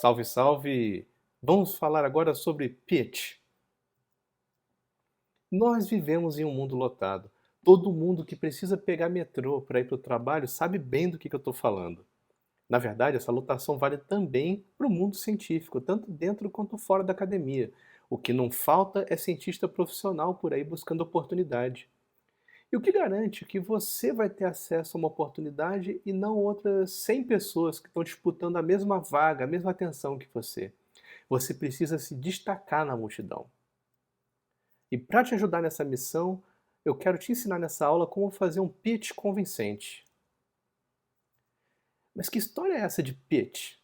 Salve, salve! Vamos falar agora sobre pitch. Nós vivemos em um mundo lotado. Todo mundo que precisa pegar metrô para ir para o trabalho sabe bem do que eu estou falando. Na verdade, essa lotação vale também para o mundo científico, tanto dentro quanto fora da academia. O que não falta é cientista profissional por aí buscando oportunidade. E o que garante que você vai ter acesso a uma oportunidade e não outras 100 pessoas que estão disputando a mesma vaga, a mesma atenção que você? Você precisa se destacar na multidão. E para te ajudar nessa missão, eu quero te ensinar nessa aula como fazer um pitch convincente. Mas que história é essa de pitch?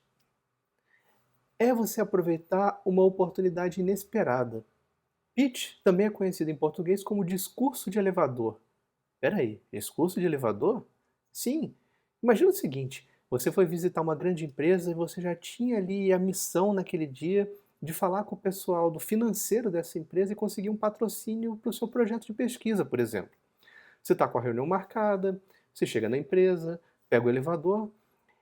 É você aproveitar uma oportunidade inesperada. Pitch também é conhecido em português como discurso de elevador. Peraí, discurso de elevador? Sim. Imagina o seguinte: você foi visitar uma grande empresa e você já tinha ali a missão naquele dia de falar com o pessoal do financeiro dessa empresa e conseguir um patrocínio para o seu projeto de pesquisa, por exemplo. Você está com a reunião marcada, você chega na empresa, pega o elevador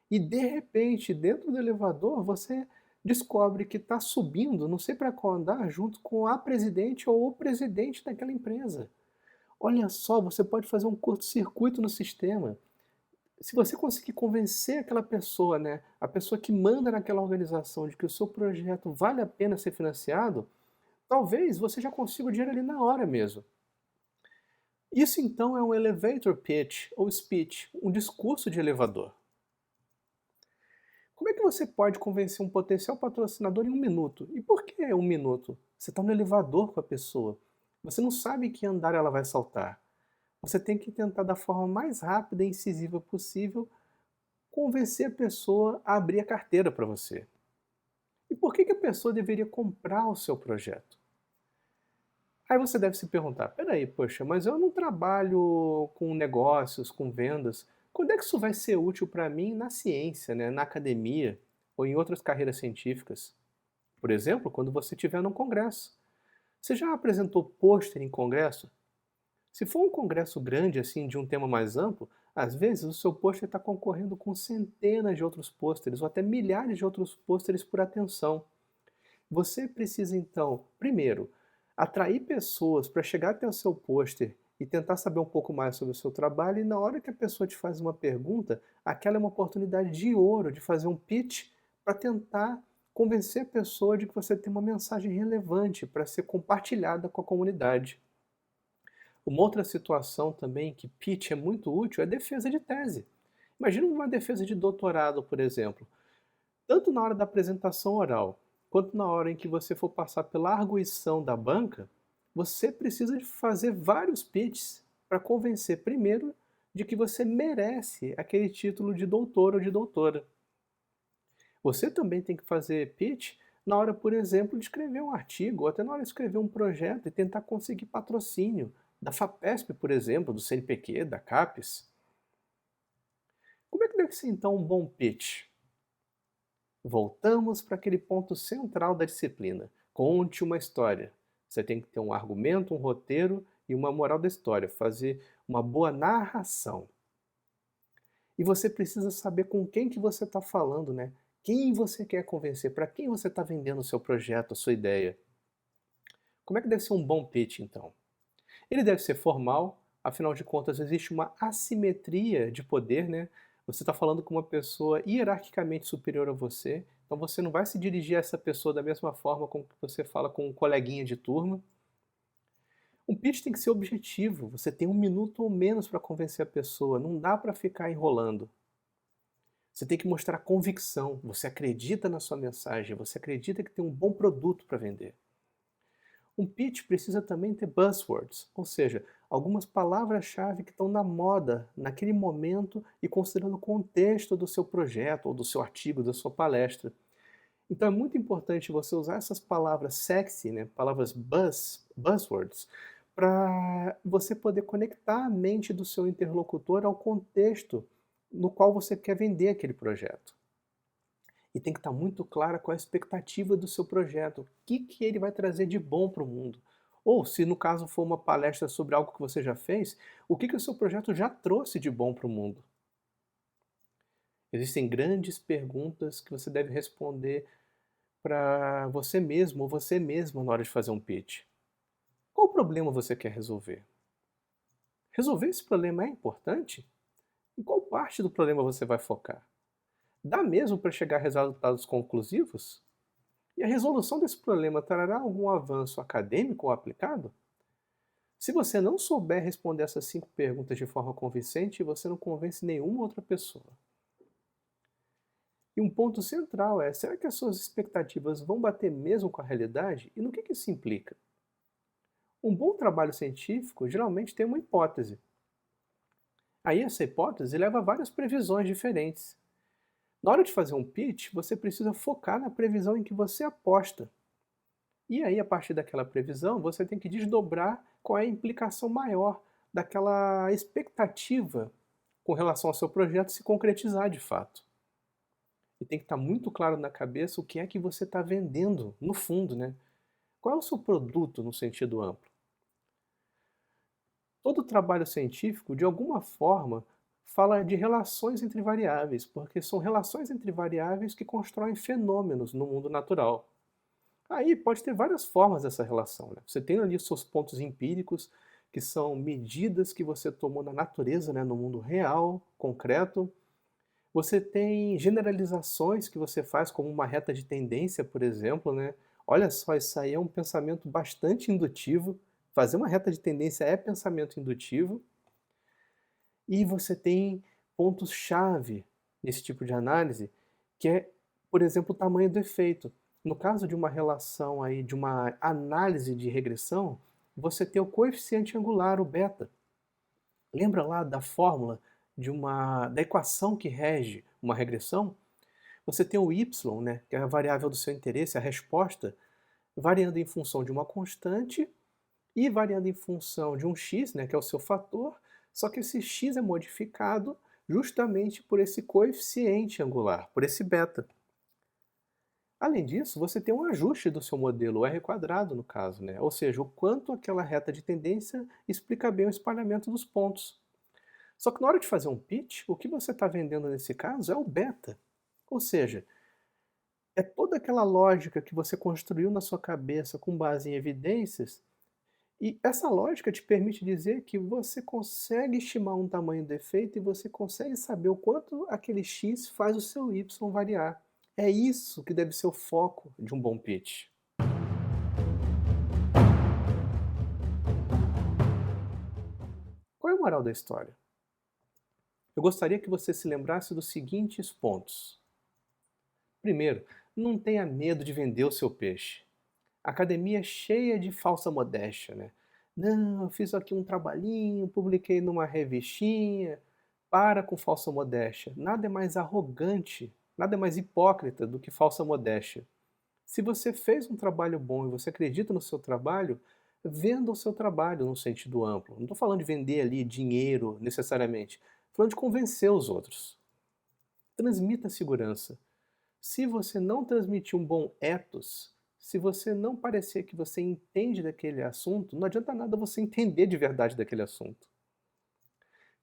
e de repente, dentro do elevador, você descobre que está subindo, não sei para qual andar, junto com a presidente ou o presidente daquela empresa. Olha só, você pode fazer um curto-circuito no sistema. Se você conseguir convencer aquela pessoa, né, a pessoa que manda naquela organização de que o seu projeto vale a pena ser financiado, talvez você já consiga o dinheiro ali na hora mesmo. Isso então é um elevator pitch ou speech, um discurso de elevador. Como é que você pode convencer um potencial patrocinador em um minuto? E por que um minuto? Você está no elevador com a pessoa. Você não sabe que andar ela vai saltar. Você tem que tentar da forma mais rápida e incisiva possível convencer a pessoa a abrir a carteira para você. E por que a pessoa deveria comprar o seu projeto? Aí você deve se perguntar: peraí, poxa, mas eu não trabalho com negócios, com vendas. Quando é que isso vai ser útil para mim na ciência, né, na academia ou em outras carreiras científicas? Por exemplo, quando você estiver num congresso. Você já apresentou pôster em congresso? Se for um congresso grande, assim, de um tema mais amplo, às vezes o seu pôster está concorrendo com centenas de outros pôsteres ou até milhares de outros pôsteres por atenção. Você precisa então, primeiro, atrair pessoas para chegar até o seu pôster e tentar saber um pouco mais sobre o seu trabalho, e na hora que a pessoa te faz uma pergunta, aquela é uma oportunidade de ouro de fazer um pitch para tentar convencer a pessoa de que você tem uma mensagem relevante para ser compartilhada com a comunidade. Uma outra situação também que pitch é muito útil é defesa de tese. Imagina uma defesa de doutorado, por exemplo. Tanto na hora da apresentação oral, quanto na hora em que você for passar pela arguição da banca, você precisa de fazer vários pitches para convencer, primeiro, de que você merece aquele título de doutor ou de doutora. Você também tem que fazer pitch na hora, por exemplo, de escrever um artigo, ou até na hora de escrever um projeto e tentar conseguir patrocínio da FAPESP, por exemplo, do CNPq, da CAPES. Como é que deve ser então um bom pitch? Voltamos para aquele ponto central da disciplina. Conte uma história. Você tem que ter um argumento, um roteiro e uma moral da história, fazer uma boa narração. E você precisa saber com quem que você está falando, né? Quem você quer convencer, para quem você está vendendo o seu projeto, a sua ideia. Como é que deve ser um bom pitch, então? Ele deve ser formal, afinal de contas existe uma assimetria de poder, né? Você está falando com uma pessoa hierarquicamente superior a você, então você não vai se dirigir a essa pessoa da mesma forma como que você fala com um coleguinha de turma. Um pitch tem que ser objetivo, você tem um minuto ou menos para convencer a pessoa, não dá para ficar enrolando. Você tem que mostrar convicção, você acredita na sua mensagem, você acredita que tem um bom produto para vender. Um pitch precisa também ter buzzwords, ou seja, algumas palavras-chave que estão na moda naquele momento e considerando o contexto do seu projeto ou do seu artigo, da sua palestra. Então é muito importante você usar essas palavras sexy, né, palavras buzzwords, para você poder conectar a mente do seu interlocutor ao contexto no qual você quer vender aquele projeto. E tem que estar muito clara qual é a expectativa do seu projeto, o que ele vai trazer de bom para o mundo. Ou, se no caso for uma palestra sobre algo que você já fez, o que o seu projeto já trouxe de bom para o mundo. Existem grandes perguntas que você deve responder para você mesmo ou você mesma na hora de fazer um pitch. Qual problema você quer resolver? Resolver esse problema é importante? Em qual parte do problema você vai focar? Dá mesmo para chegar a resultados conclusivos? E a resolução desse problema trará algum avanço acadêmico ou aplicado? Se você não souber responder essas 5 perguntas de forma convincente, você não convence nenhuma outra pessoa. E um ponto central é: será que as suas expectativas vão bater mesmo com a realidade? E no que isso implica? Um bom trabalho científico geralmente tem uma hipótese. Aí essa hipótese leva a várias previsões diferentes. Na hora de fazer um pitch, você precisa focar na previsão em que você aposta. E aí, a partir daquela previsão, você tem que desdobrar qual é a implicação maior daquela expectativa com relação ao seu projeto se concretizar de fato. E tem que estar muito claro na cabeça o que é que você está vendendo, no fundo, né? Qual é o seu produto no sentido amplo? Todo trabalho científico, de alguma forma, fala de relações entre variáveis, porque são relações entre variáveis que constroem fenômenos no mundo natural. Aí pode ter várias formas dessa relação, né? Você tem ali os seus pontos empíricos, que são medidas que você tomou na natureza, né, no mundo real, concreto. Você tem generalizações que você faz, como uma reta de tendência, por exemplo, né? Olha só, isso aí é um pensamento bastante indutivo. Fazer uma reta de tendência é pensamento indutivo. E você tem pontos-chave nesse tipo de análise, que é, por exemplo, o tamanho do efeito. No caso de uma relação aí, de uma análise de regressão, você tem o coeficiente angular, o beta. Lembra lá da fórmula da equação que rege uma regressão? Você tem o y, né, que é a variável do seu interesse, a resposta, variando em função de uma constante e variando em função de um x, né, que é o seu fator, só que esse x é modificado justamente por esse coeficiente angular, por esse beta. Além disso, você tem um ajuste do seu modelo, o r² no caso, né? Ou seja, o quanto aquela reta de tendência explica bem o espalhamento dos pontos. Só que na hora de fazer um pitch, o que você está vendendo nesse caso é o beta. Ou seja, é toda aquela lógica que você construiu na sua cabeça com base em evidências, e essa lógica te permite dizer que você consegue estimar um tamanho do efeito e você consegue saber o quanto aquele x faz o seu y variar. É isso que deve ser o foco de um bom pitch. Qual é a moral da história? Eu gostaria que você se lembrasse dos seguintes pontos. Primeiro, não tenha medo de vender o seu peixe. A academia é cheia de falsa modéstia, né? Não, eu fiz aqui um trabalhinho, publiquei numa revistinha. Para com falsa modéstia. Nada é mais arrogante, nada é mais hipócrita do que falsa modéstia. Se você fez um trabalho bom e você acredita no seu trabalho, venda o seu trabalho no sentido amplo. Não estou falando de vender ali dinheiro necessariamente. Estou falando de convencer os outros. Transmita segurança. Se você não transmitir um bom ethos, se você não parecer que você entende daquele assunto, não adianta nada você entender de verdade daquele assunto.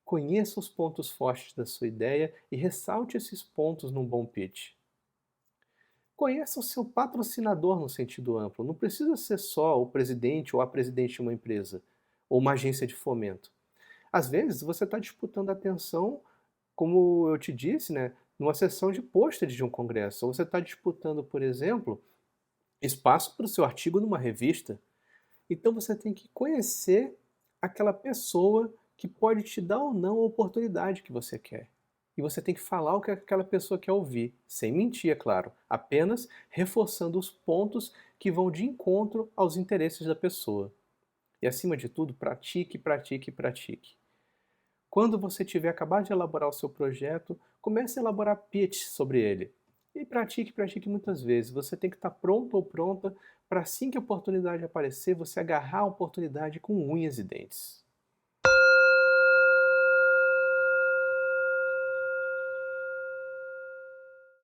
Conheça os pontos fortes da sua ideia e ressalte esses pontos num bom pitch. Conheça o seu patrocinador no sentido amplo. Não precisa ser só o presidente ou a presidente de uma empresa ou uma agência de fomento. Às vezes você está disputando atenção, como eu te disse, né, numa sessão de pôster de um congresso. Ou você está disputando, por exemplo, espaço para o seu artigo numa revista. Então você tem que conhecer aquela pessoa que pode te dar ou não a oportunidade que você quer. E você tem que falar o que aquela pessoa quer ouvir, sem mentir, é claro, apenas reforçando os pontos que vão de encontro aos interesses da pessoa. E acima de tudo, pratique, pratique, pratique. Quando você tiver acabado de elaborar o seu projeto, comece a elaborar pitch sobre ele. E pratique, pratique muitas vezes. Você tem que estar pronto ou pronta para assim que a oportunidade aparecer, você agarrar a oportunidade com unhas e dentes.